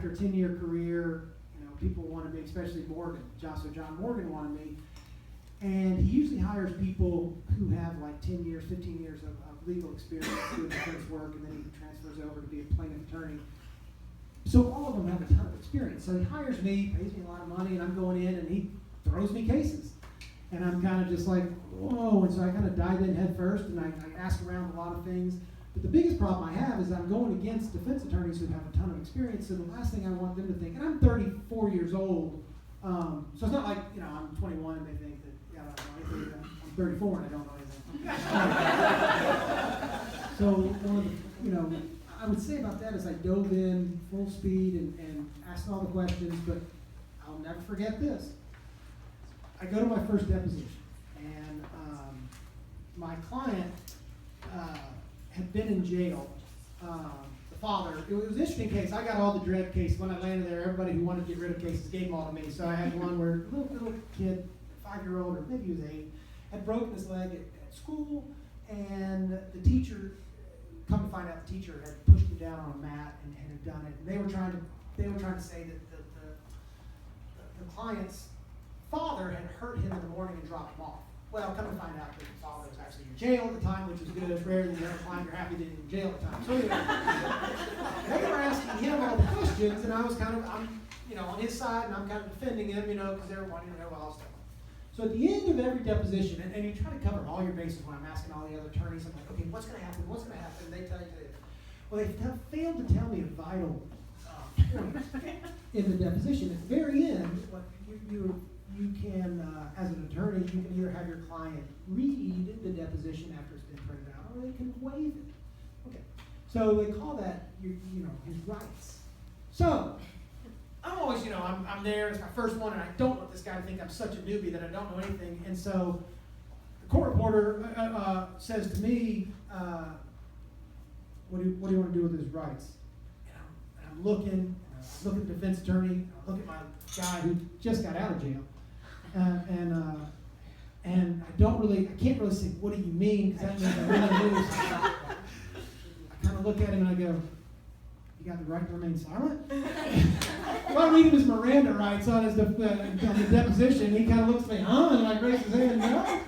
after a 10-year career, people wanted me, especially Morgan. John Morgan wanted me. And he usually hires people who have like 10 years, 15 years of legal experience doing defense work, and then he transfers over to be a plaintiff attorney. So all of them have a ton of experience. So he hires me, pays me a lot of money, and I'm going in, and he throws me cases. And I'm kind of just like, whoa. And so I kind of dive in head first, and I ask around a lot of things. But the biggest problem I have is I'm going against defense attorneys who have a ton of experience. So the last thing I want them to think, and I'm 34 years old, so it's not like, I'm 21 and they think that, I don't know anything. I'm 34 and I don't know anything. So one of the, I would say about that is I dove in full speed and asked all the questions, but I'll never forget this. I go to my first deposition, and my client had been in jail. The father, it was an interesting case. I got all the dread cases. When I landed there, everybody who wanted to get rid of cases gave them all to me. So I had one where a little kid, 5-year-old, or maybe he was 8, had broken his leg at school, and the teacher, come to find out the teacher had pushed him down on a mat and had done it. And they were trying to say that the client's father had hurt him in the morning and dropped him off. Well, come to find out that the father was actually in jail at the time, which was good. It's rare that you have a client you're happy that he's in jail at the time. So anyway, they were asking him all the questions, and I was kind of, on his side, and I'm kind of defending him, because they were wanting to know what I was telling. So at the end of every deposition, and you try to cover all your bases when I'm asking all the other attorneys, I'm like, okay, what's going to happen? What's going to happen? And they tell you, well, they failed to tell me a vital point in the deposition. At the very end, you can, as an attorney, you can either have your client read the deposition after it's been printed out, or they can waive it. Okay, so they call that, his rights. So I'm always, I'm there. It's my first one, and I don't want this guy to think I'm such a newbie that I don't know anything. And so the court reporter says to me, "What do you want to do with his rights?" And I'm looking. I look at the defense attorney. I look at my guy who just got out of jail. And I can't really say, what do you mean? Because that means I really do. So I kind of look at him and I go, you got the right to remain silent? Well, I read him his Miranda rights on the deposition. He kind of looks at me, huh? And I raise his hand, no.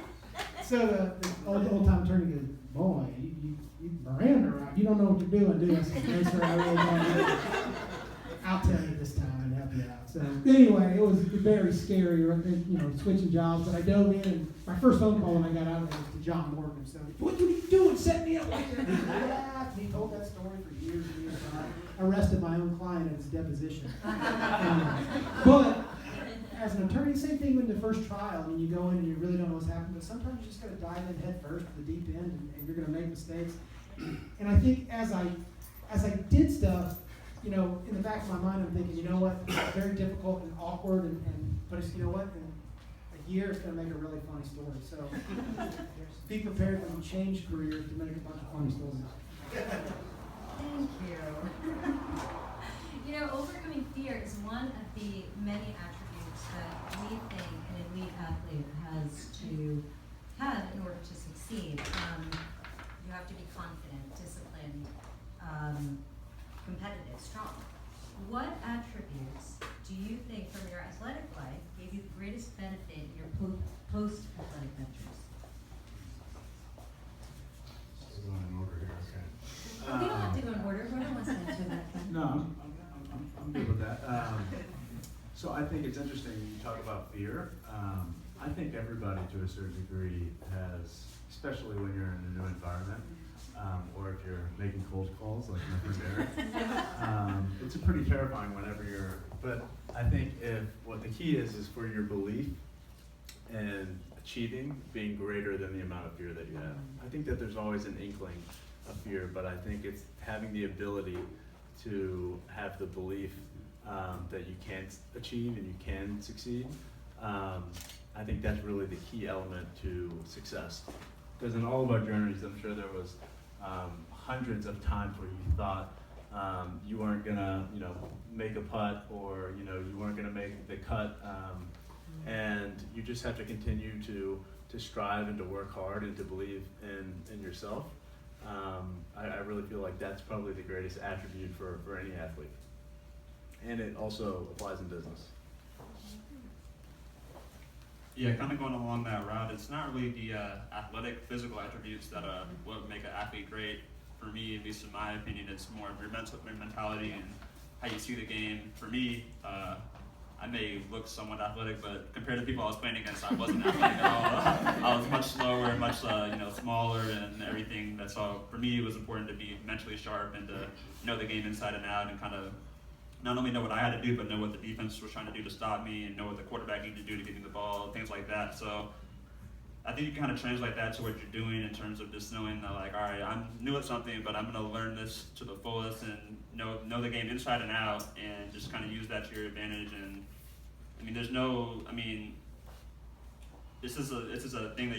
So the old-time attorney goes, boy, you Miranda right. You don't know what you're doing, do you? I said, no, sir, I really don't. I'll tell you this time and help you out. So anyway, it was very scary, switching jobs. But I dove in, and my first phone call when I got out of there was to John Morgan. So, what are you doing? Set me up like that. And he laughed. He told that story for years and years. And I arrested my own client at his deposition. But as an attorney, same thing with the first trial. I mean, you go in and you really don't know what's happening. But sometimes you just got to dive in head first to the deep end, and you're going to make mistakes. And I think as I did stuff, in the back of my mind, I'm thinking, you know what, it's very difficult and awkward, but it's, in a year, it's going to make a really funny story. So be prepared when you change careers to make a bunch of funny stories. Thank you. Overcoming fear is one of the many attributes that we think an elite athlete has to have in order to succeed. You have to be confident, disciplined, competitive, strong. What attributes do you think from your athletic life gave you the greatest benefit in your post-athletic ventures? Going in order here, okay. We don't have to go in order. Gordon wants to answer that. No, I'm good with that. So I think it's interesting you talk about fear. I think everybody to a certain degree has, especially when you're in a new environment, or if you're making cold calls like my friend Eric. It's a pretty terrifying whenever but I think what the key is for your belief and achieving being greater than the amount of fear that you have. I think that there's always an inkling of fear, but I think it's having the ability to have the belief that you can achieve and you can succeed. I think that's really the key element to success. Because in all of our journeys, I'm sure there was hundreds of times where you thought you weren't gonna, make a putt, or you weren't gonna make the cut, and you just have to continue to strive and to work hard and to believe in yourself. I really feel like that's probably the greatest attribute for any athlete. and it also applies in business. Yeah, kind of going along that route, it's not really the athletic, physical attributes that what make an athlete great. For me, at least in my opinion, it's more of your mentality and how you see the game. For me, I may look somewhat athletic, but compared to people I was playing against, I wasn't athletic at all. I was much slower, much smaller, and everything. That's all. For me, it was important to be mentally sharp and to know the game inside and out, and kind of not only know what I had to do, but know what the defense was trying to do to stop me, and know what the quarterback needed to do to get me the ball, things like that. So I think you can kind of translate that to what you're doing in terms of just knowing that, like, all right, I'm new at something, but I'm going to learn this to the fullest and know the game inside and out, and just kind of use that to your advantage. And I mean, this is a thing that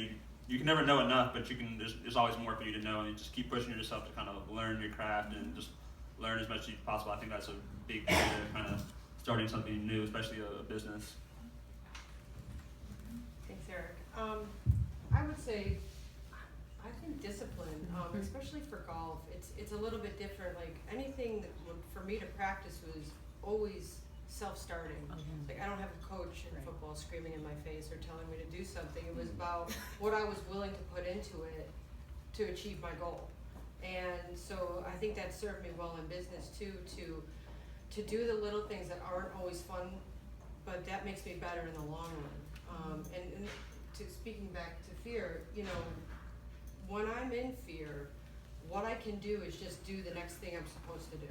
you can never know enough, but there's always more for you to know, and you just keep pushing yourself to kind of learn your craft and just learn as much as possible. I think that's a big key to kind of starting something new, especially a business. Thanks, Eric. I would say, I think discipline, especially for golf, it's a little bit different. Like anything that for me to practice was always self-starting. Like I don't have a coach in football screaming in my face or telling me to do something. It was about what I was willing to put into it to achieve my goal. And so I think that served me well in business too, to do the little things that aren't always fun, but that makes me better in the long run. And to speaking back to fear, when I'm in fear, what I can do is just do the next thing I'm supposed to do.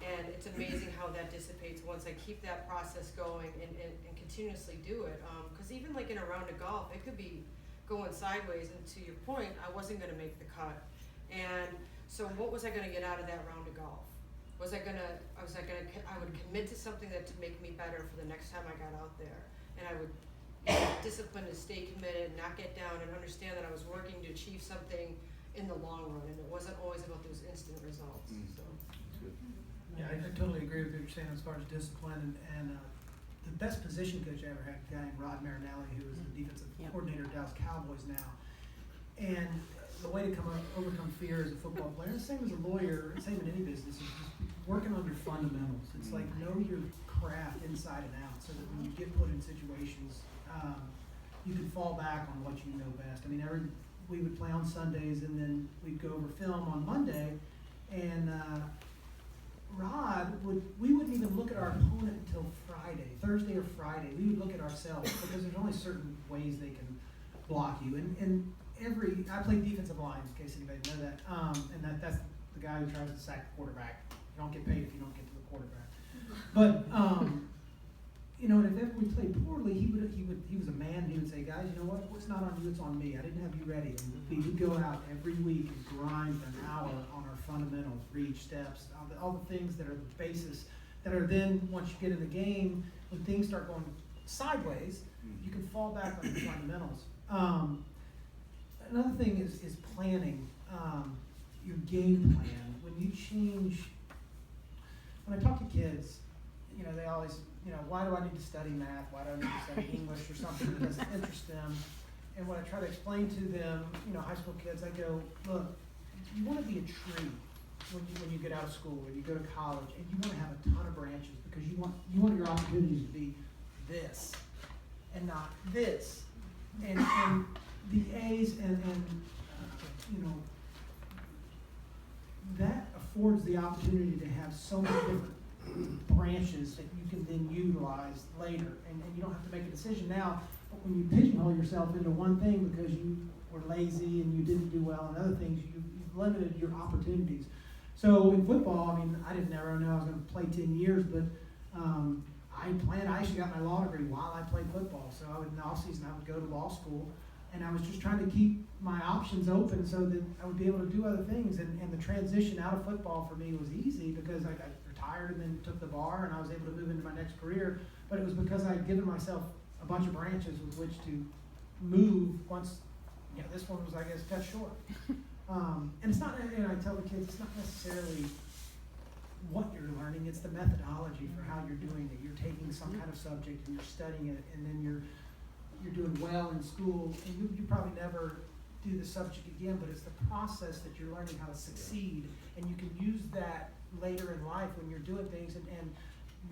And it's amazing how that dissipates once I keep that process going and continuously do it. Because even like in a round of golf, it could be going sideways, and to your point, I wasn't going to make the cut. And so what was I going to get out of that round of golf? I would commit to something that to make me better for the next time I got out there. And I would discipline to stay committed, not get down, and understand that I was working to achieve something in the long run, and it wasn't always about those instant results. So. Yeah, I totally agree with what you're saying as far as discipline, and the best position coach I ever had, a guy named Rod Marinelli, who is the defensive coordinator of Dallas Cowboys now. And the way to overcome fear as a football player, the same as a lawyer, same in any business, is just working on your fundamentals. It's like know your craft inside and out, so that when you get put in situations, you can fall back on what you know best. I mean, we would play on Sundays, and then we'd go over film on Monday, and we wouldn't even look at our opponent until Thursday or Friday. We would look at ourselves, because there's only certain ways they can block you. And I played defensive line, in case anybody know that. And that's the guy who tries to sack the quarterback. You don't get paid if you don't get to the quarterback. But and if ever we played poorly, he was a man, and he would say, guys, you know what? What's not on you, it's on me. I didn't have you ready. And we would go out every week and grind for an hour on our fundamentals, reach, steps, all the things that are the basis, that are then, once you get in the game, when things start going sideways, you can fall back on your fundamentals. Another thing is planning your game plan. When I talk to kids, they always, why do I need to study math? Why do I need to study English or something that doesn't interest them? And when I try to explain to them, high school kids, I go, look, you want to be a tree when you get out of school, when you go to college, and you want to have a ton of branches, because you want your opportunities to be this and not this. And the A's and that affords the opportunity to have so many different branches that you can then utilize later, and you don't have to make a decision now. But when you pigeonhole yourself into one thing because you were lazy and you didn't do well in other things, you've limited your opportunities. So in football, I didn't ever know I was going to play 10 years, but I actually got my law degree while I played football. So in the off season I would go to law school, and I was just trying to keep my options open so that I would be able to do other things. And the transition out of football for me was easy, because I got retired and then took the bar, and I was able to move into my next career. But it was because I had given myself a bunch of branches with which to move once, this one was, I guess, cut short. And it's not, and I tell the kids, it's not necessarily what you're learning, it's the methodology for how you're doing it. You're taking some kind of subject and you're studying it, and then you're doing well in school, and you probably never do the subject again, but it's the process that you're learning how to succeed, and you can use that later in life when you're doing things, and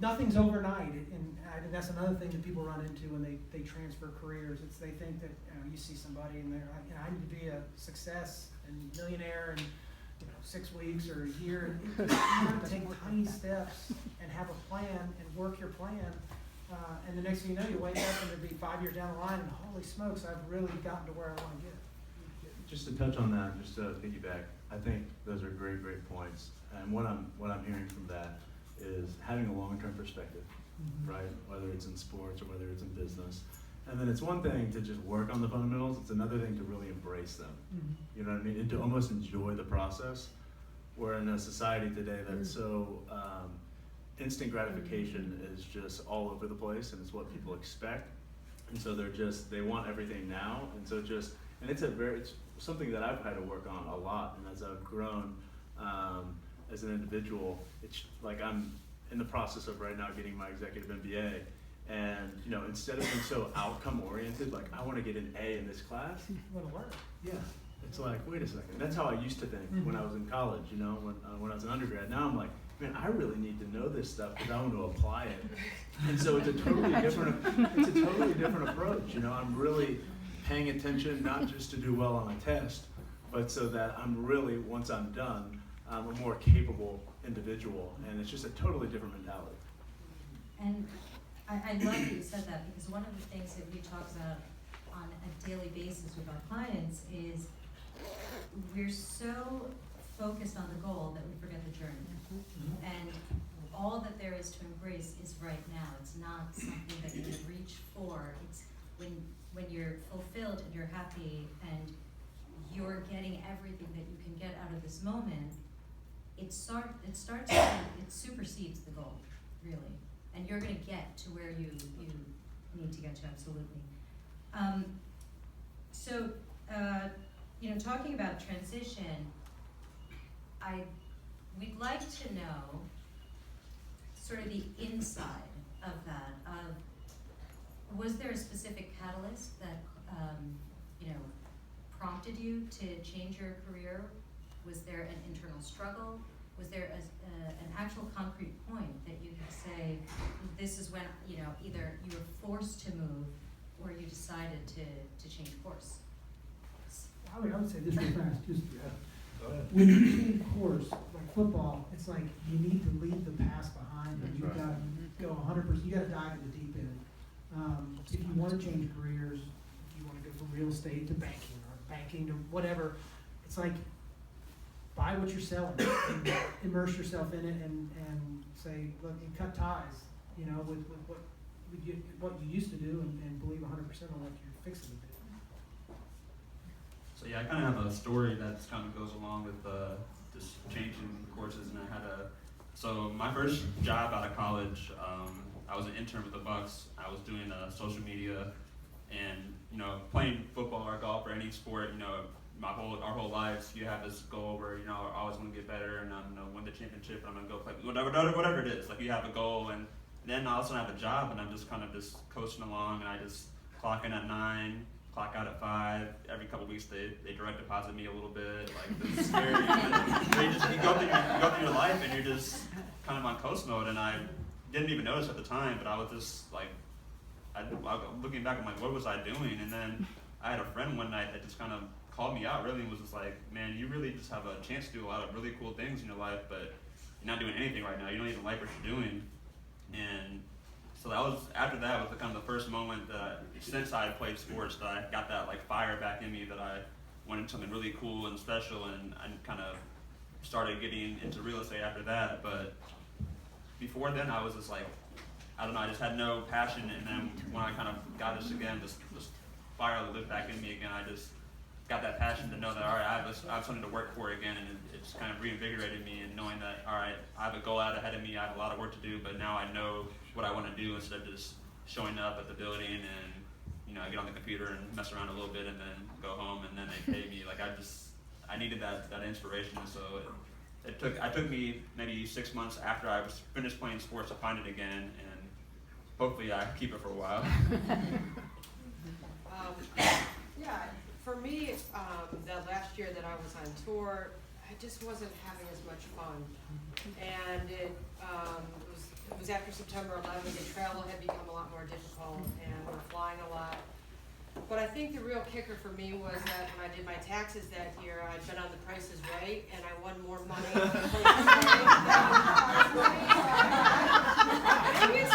nothing's overnight, and I think that's another thing that people run into when they transfer careers. It's they think that, you see somebody and they're like, I need to be a success and millionaire in 6 weeks or a year. And you have to take tiny steps and have a plan and work your plan. And the next thing you know, you wake up and it'll be 5 years down the line, and holy smokes, I've really gotten to where I want to get. Just to touch on that, just to piggyback, I think those are great points. And what I'm hearing from that is having a long-term perspective, right? Whether it's in sports or whether it's in business. And then it's one thing to just work on the fundamentals, it's another thing to really embrace them. You know what I mean? And to almost enjoy the process. We're in a society today that's so instant gratification is just all over the place, and it's what people expect. And so they want everything now. And so and it's something that I've had to work on a lot. And as I've grown as an individual, it's like I'm in the process of right now getting my executive MBA. And instead of being so outcome oriented, like I want to get an A in this class. You want to learn. Yeah. It's like, wait a second. That's how I used to think when I was in college. When I was an undergrad. Now I'm like, man, I really need to know this stuff because I want to apply it. And so it's a totally different approach. I'm really paying attention not just to do well on a test, but so that I'm really, once I'm done, I'm a more capable individual. And it's just a totally different mentality. And I love that you said that, because one of the things that we talk about on a daily basis with our clients is we're so focused on the goal that we forget the journey. And all that there is to embrace is right now. It's not something that you reach for. It's when you're fulfilled and you're happy and you're getting everything that you can get out of this moment, it supersedes the goal, really. And you're going to get to where you need to get to, absolutely. Talking about transition, we'd like to know sort of the inside of that. Was there a specific catalyst that prompted you to change your career? Was there an internal struggle? Was there an actual concrete point that you could say, this is when, either you were forced to move or you decided to change course? I would say this real fast. When you change course, like football, it's like you need to leave the past behind, and you've got to go 100%. You got to dive in the deep end. If you want to change careers, if you want to go from real estate to banking or banking to whatever, it's like buy what you're selling, and immerse yourself in it, and say, look, and cut ties, with what you used to do, and believe 100% on what you're fixing to do. So yeah, I kind of have a story that kind of goes along with just changing courses, and so my first job out of college, I was an intern with the Bucks. I was doing social media, and playing football or golf or any sport, our whole lives, you have this goal where I always want to get better, and I'm gonna win the championship, and I'm gonna go play whatever it is. Like you have a goal, and then I also have a job, and I'm just kind of just coasting along, and I just clock in at 9, clock out at 5. Every couple weeks they direct deposit me a little bit. Like this is scary. you go through your life, and you're just kind of on coast mode, and I didn't even notice at the time, but I was just like, looking back, I'm like, what was I doing? And then I had a friend one night that just kind of called me out really and was just like, man, you really just have a chance to do a lot of really cool things in your life, but you're not doing anything right now. You don't even like what you're doing. And so after that was kind of the first moment that since I had played sports that I got that like fire back in me that I wanted something really cool and special, and I kind of started getting into real estate after that. But before then I was just like, I don't know, I just had no passion, and then when I kind of got this again, this fire lit back in me again, I just got that passion to know that, all right, I have something to work for again, and it's kind of reinvigorated me, and knowing that, all right, I have a goal out ahead of me, I have a lot of work to do, but now I know what I want to do instead of just showing up at the building and, I get on the computer and mess around a little bit and then go home and then they pay me. Like I needed that inspiration, so it took me maybe 6 months after I was finished playing sports to find it again, and hopefully I keep it for a while. Yeah, for me, that last year that I was on tour, I just wasn't having as much fun, and it was it was after September 11th, and travel had become a lot more difficult, and we're flying a lot. But I think the real kicker for me was that when I did my taxes that year, I'd been on The Price is Right, and I won more money on The Price is Right. Maybe it's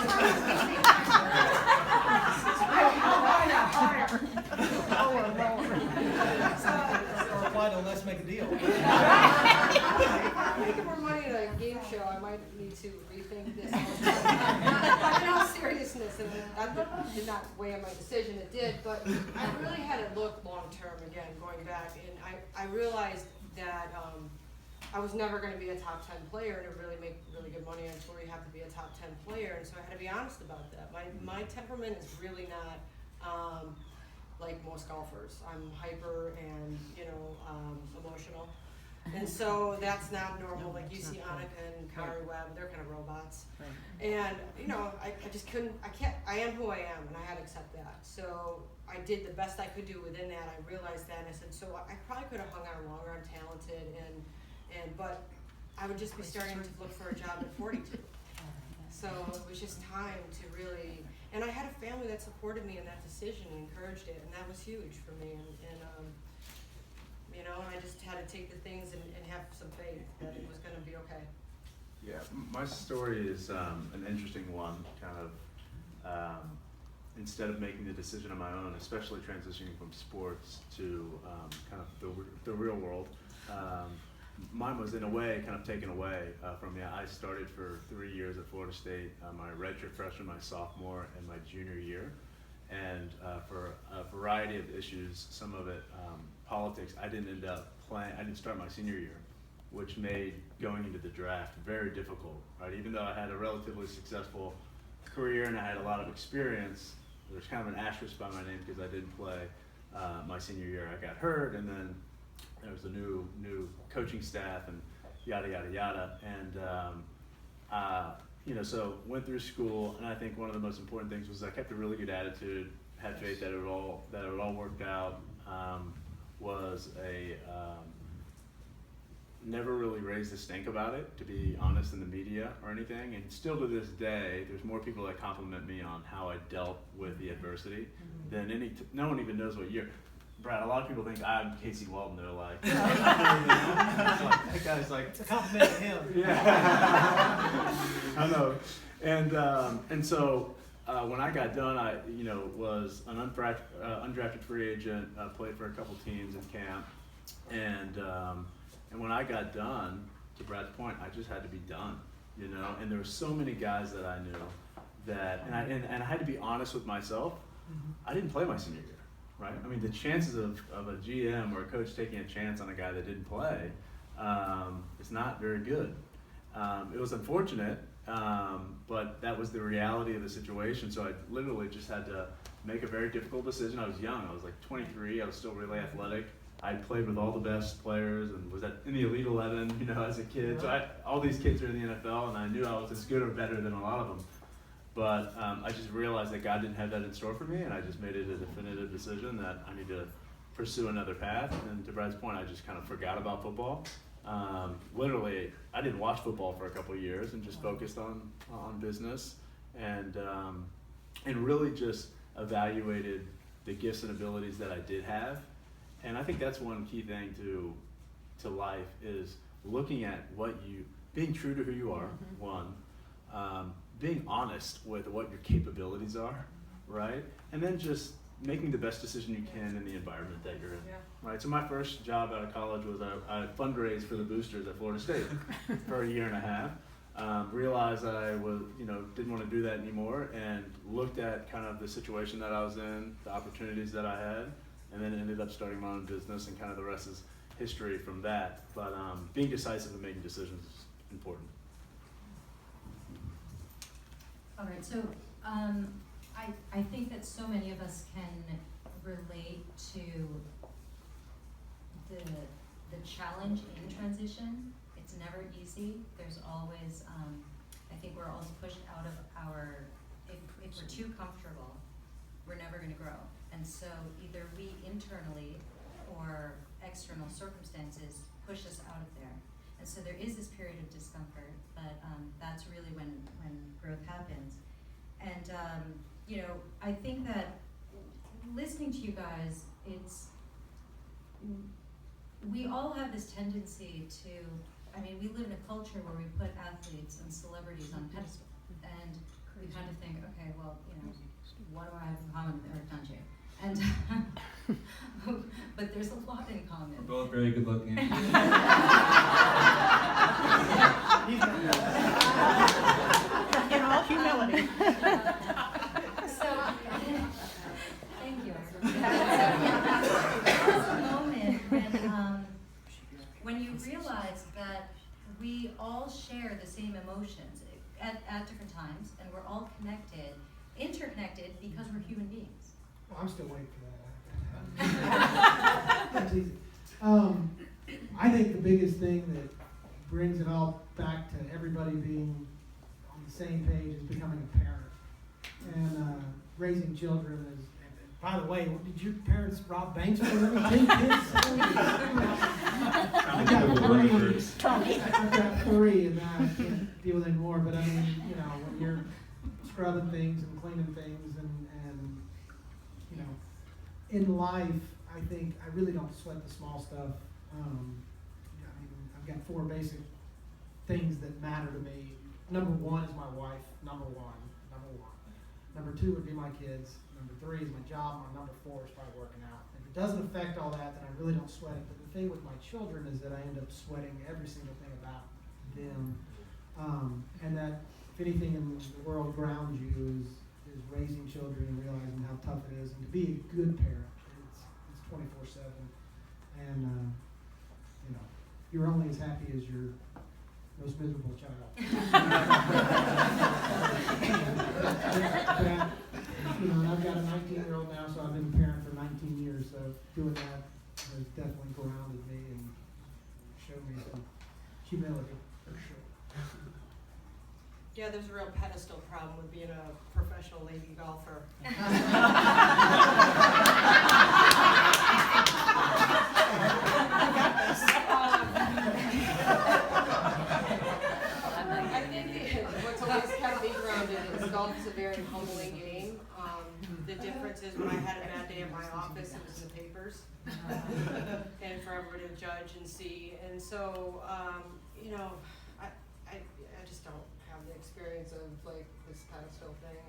Or apply to Let's Make a Deal. If I'm making more money in a game show, I might need to rethink this. But in all seriousness, and that did not weigh on my decision, it did, but I really had to look long-term again, going back, and I realized that I was never gonna be a top 10 player, and to really make really good money on tour, you have to be a top 10 player, and so I had to be honest about that. My temperament is really not, like most golfers. I'm hyper and, emotional. And so that's not normal. Like you see Annika and Kari Webb, they're kind of robots. And, I just couldn't, I am who I am, and I had to accept that. So I did the best I could do within that. I realized that, and I said, so I probably could have hung on longer. I'm talented, but I would just be starting to look for a job at 42. So it was just time to really, and I had a family that supported me in that decision and encouraged it, and that was huge for me. And I just had to take the things and have some faith that it was going to be okay. Yeah, my story is an interesting one, kind of, instead of making the decision on my own, especially transitioning from sports to kind of the real world, mine was in a way kind of taken away from me. I started for 3 years at Florida State, my redshirt freshman, my sophomore, and my junior year. And for a variety of issues, some of it politics, I didn't end up playing. I didn't start my senior year, which made going into the draft very difficult, right? Even though I had a relatively successful career and I had a lot of experience, there's kind of an asterisk by my name because I didn't play my senior year. I got hurt, and then there was a new coaching staff and yada, yada, yada. And, so went through school, and I think one of the most important things was I kept a really good attitude, had faith that it would all work out, never really raised a stink about it, to be honest, in the media or anything. And still to this day, there's more people that compliment me on how I dealt with the adversity than no one even knows what year. Brad, a lot of people think I'm Casey Walton. They're like, that guy's like, It's a compliment to him. Yeah. I know. And so when I got done, I was an undrafted free agent, played for a couple teams in camp, and when I got done, to Brad's point, I just had to be done, And there were so many guys that I knew that, and I had to be honest with myself. I didn't play my senior year. Right? I mean, the chances of a GM or a coach taking a chance on a guy that didn't play is not very good. It was unfortunate, but that was the reality of the situation. So I literally just had to make a very difficult decision. I was young. I was like 23. I was still really athletic. I played with all the best players and was in the Elite 11, as a kid. So all these kids are in the NFL, and I knew I was as good or better than a lot of them. But I just realized that God didn't have that in store for me, and I just made it a definitive decision that I need to pursue another path. And to Brad's point, I just kind of forgot about football. Literally, I didn't watch football for a couple of years and just focused on business and really just evaluated the gifts and abilities that I did have. And I think that's one key thing to life is looking at being true to who you are, one. Being honest with what your capabilities are, right? And then just making the best decision you can in the environment that you're in, right? So my first job out of college was I fundraised for the boosters at Florida State for a year and a half. Realized I was, didn't want to do that anymore, and looked at kind of the situation that I was in, the opportunities that I had, and then ended up starting my own business, and kind of the rest is history from that. But being decisive and making decisions is important. All right, so I think that so many of us can relate to the challenge in transition. It's never easy. There's always, I think we're always pushed out of if we're too comfortable, we're never gonna grow. And so either we internally or external circumstances push us out of there. And so there is this period of discomfort, but that's really when growth happens. And I think that listening to you guys, we all have this tendency to, we live in a culture where we put athletes and celebrities on pedestal, and we kind of think, okay, well, what do I have in common with Eric Dungy? And but there's a lot in common. We're both very good looking. In all humility. Thank you. There's a moment when you realize that we all share the same emotions at different times, and we're all interconnected because we're human beings. Well, I'm still waiting for that. That's easy. I think the biggest thing that brings it all back to everybody being on the same page is becoming a parent. And raising children is, and by the way, did your parents rob banks for them? 10 kids? I've got 3 and I can't deal with any more, but when you're scrubbing things and cleaning things and in life, I think I really don't sweat the small stuff. I've got 4 basic things that matter to me. Number 1 is my wife. Number one. Number 2 would be my kids. Number 3 is my job. My number 4 is probably working out. If it doesn't affect all that, then I really don't sweat it. But the thing with my children is that I end up sweating every single thing about them. And that if anything in the world around you is raising children and realizing how tough it is, and to be a good parent, it's 24/7, and you're only as happy as your most miserable child. And I've got a 19-year-old now, so I've been a parent for 19 years. So doing that has definitely grounded me and showed me some humility for sure. Yeah, there's a real pedestal problem with being a professional lady golfer. I think what's always kept me grounded is golf is a very humbling game. The difference is when I had a bad day at my office, it was in the papers, and for everybody to judge and see. And so, I just don't have the experience of like this pedestal thing.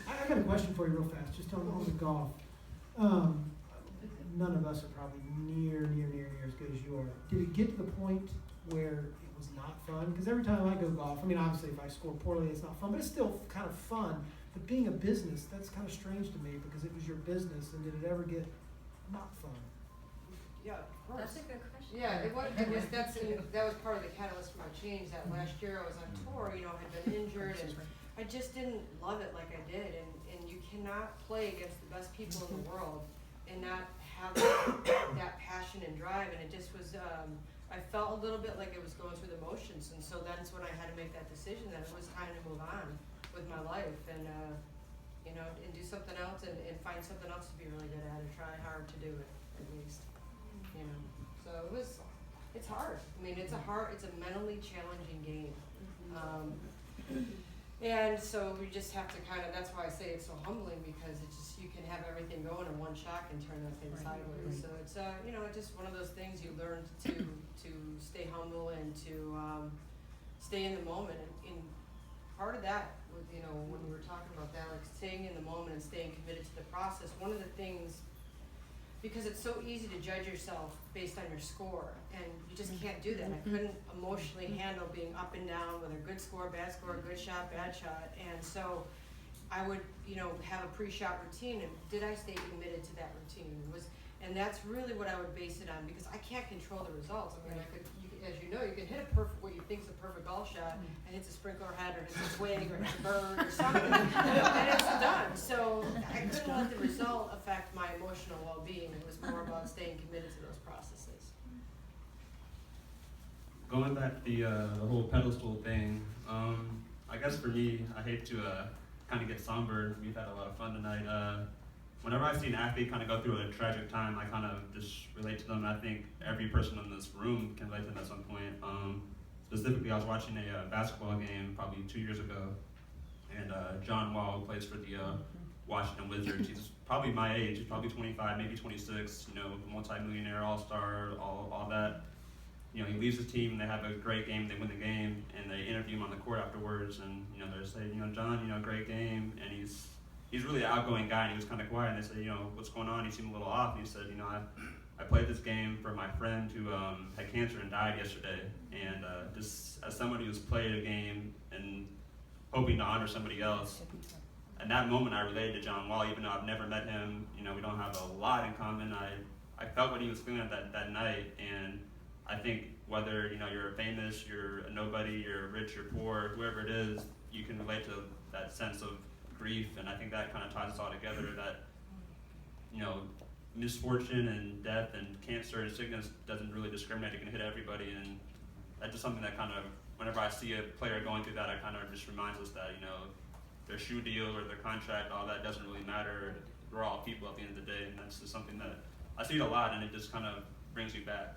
I got a question for you real fast, just on the golf. None of us are probably near as good as you are. Did it get to the point where it was not fun? Because every time I go golf, obviously if I score poorly, it's not fun, but it's still kind of fun. But being a business, that's kind of strange to me because it was your business, and did it ever get not fun? Yeah, of course. That's a good question. Yeah, that was part of the catalyst for my change. That last year I was on tour, had been injured, and I just didn't love it like I did. And you cannot play against the best people in the world and not have that passion and drive. And it just was, I felt a little bit like I was going through the motions. And so that's when I had to make that decision that it was time to move on with my life and do something else and find something else to be really good at and try hard to do it at least. So it's hard. It's a mentally challenging game. And so we just have to that's why I say it's so humbling, because you can have everything going in one shot and turn that thing sideways. So it's, just one of those things you learn to stay humble and to stay in the moment. And part of that, when we were talking about that, like staying in the moment and staying committed to the process, one of the things, because it's so easy to judge yourself based on your score, and you just can't do that. I couldn't emotionally handle being up and down with a good score, good shot, bad shot, and so I would, have a pre-shot routine, and did I stay committed to that routine? And that's really what I would base it on, because I can't control the results. As you know, you can hit what you think is a perfect golf shot, and hits a sprinkler head, or hits a swing, or hits a bird, or something, and it's done. So I couldn't let the result affect my emotional well-being. It was more about staying committed to those processes. Going back to the whole pedestal thing, I guess for me, I hate to kind of get somber. We've had a lot of fun tonight. whenever I see an athlete kind of go through a tragic time, I kind of just relate to them. And I think every person in this room can relate to them at some point. Specifically, I was watching a basketball game probably 2 years ago, and John Wall, who plays for the Washington Wizards, he's probably my age, he's probably 25, maybe 26, you know, multi-millionaire, all-star, all that. You know, he leaves his team, they have a great game, they win the game, and they interview him on the court afterwards, and, you know, they're saying, you know, John, you know, great game, and he's really an outgoing guy, and he was kind of quiet, and they said, you know, what's going on? He seemed a little off, and he said, you know, I played this game for my friend who had cancer and died yesterday, and just as somebody who's played a game and hoping to honor somebody else, in that moment I related to John Wall, even though I've never met him, you know, we don't have a lot in common. I felt what he was feeling that night, and I think whether, you know, you're famous, you're a nobody, you're rich, you're poor, whoever it is, you can relate to that sense of grief, and I think that kind of ties us all together, that, you know, misfortune and death and cancer and sickness doesn't really discriminate. It can hit everybody, and that's just something that kind of, whenever I see a player going through that, it kind of just reminds us that, you know, their shoe deal or their contract, all that doesn't really matter. We're all people at the end of the day, and that's just something that I see it a lot, and it just kind of brings you back.